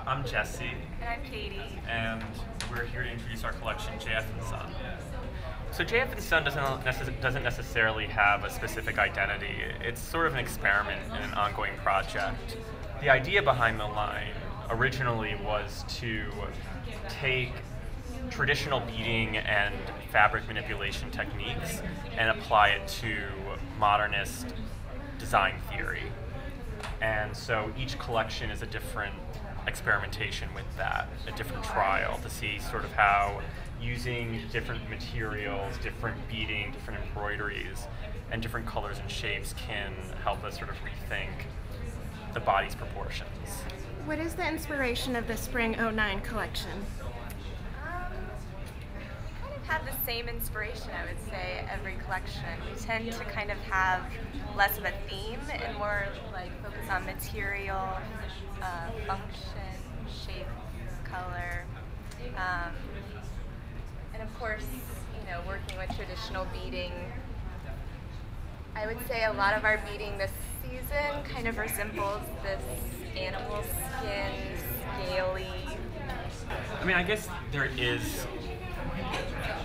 I'm Jesse, And I'm Katie. and we're here to introduce our collection, JF and Son. So JF and Son doesn't necessarily have a specific identity. It's sort of an experiment in an ongoing project. The idea behind the line originally was to take traditional beading and fabric manipulation techniques and apply it to modernist design theory. And so each collection is a different experimentation with that, a different trial to see sort of how using different materials, different beading, different embroideries, and different colors and shapes can help us sort of rethink the body's proportions. What is the inspiration of the Spring '09 collection? Kind of have the same inspiration, I would say, every collection. We tend to kind of have less of a theme and more like focus on material, function, shape, color, and of course, working with traditional beading. I would say a lot of our beading this season kind of resembles this animal skin, scaly. I mean, I guess there is,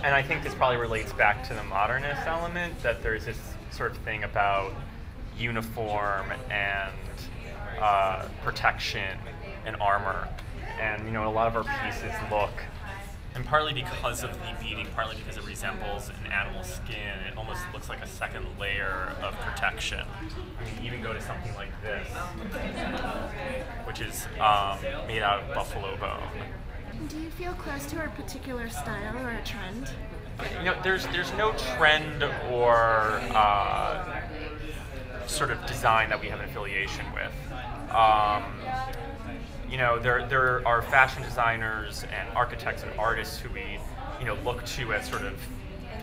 and I think this probably relates back to the modernist element, that there's this sort of thing about uniform and protection and armor. And a lot of our pieces look, and partly because of the beading, partly because it resembles an animal skin, it almost looks like a second layer of protection. I mean, even go to something like this, which is made out of buffalo bone. Do you feel close to a particular style or a trend? There's no trend or sort of design that we have an affiliation with. There are fashion designers and architects and artists who we, look to as sort of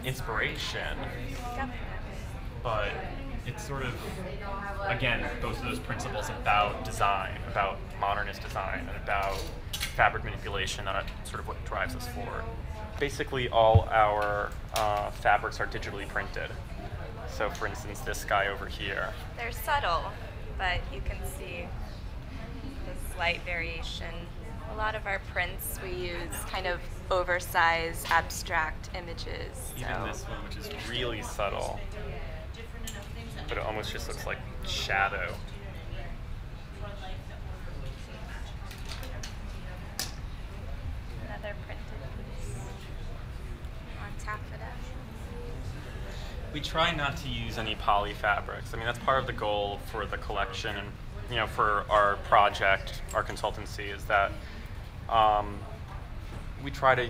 inspiration. But it's sort of, again, both of those principles about design, about modernist design, and about fabric manipulation that are sort of what drives us forward. Basically, all our fabrics are digitally printed. So, for instance, this guy over here. They're subtle, but you can see the slight variation. A lot of our prints we use kind of oversized abstract images. Even this one, which is really subtle, but it almost just looks like shadow. Another printed piece on taffeta. We try not to use any poly fabrics. I mean, that's part of the goal for the collection and for our project, our consultancy, is that we try to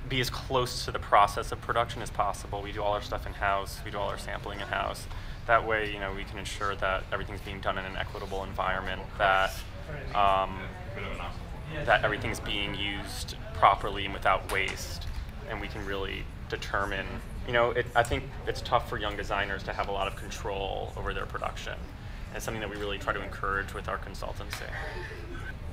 be as close to the process of production as possible. We do all our stuff in-house. We do all our sampling in-house. That way, we can ensure that everything's being done in an equitable environment, that that everything's being used properly and without waste, and we can really determine. I think it's tough for young designers to have a lot of control over their production. It's something that we really try to encourage with our consultancy.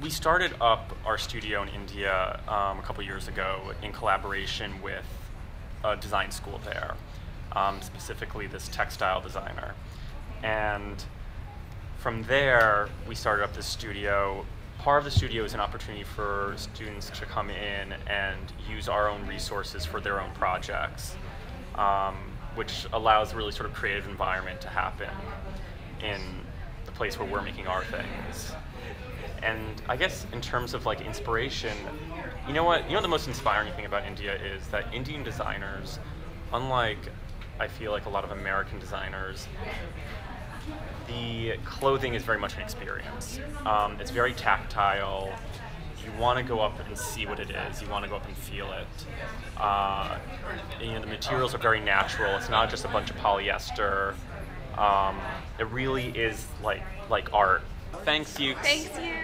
We started up our studio in India a couple years ago in collaboration with a design school there, specifically this textile designer. And from there, we started up this studio. Part of the studio is an opportunity for students to come in and use our own resources for their own projects, which allows a really sort of creative environment to happen in the place where we're making our things. And I guess in terms of like inspiration, the most inspiring thing about India is that Indian designers, unlike I feel like a lot of American designers, the clothing is very much an experience. It's very tactile. You want to go up and see what it is. You want to go up and feel it. The materials are very natural. It's not just a bunch of polyester. It really is like art. Thanks, you. Thanks, you.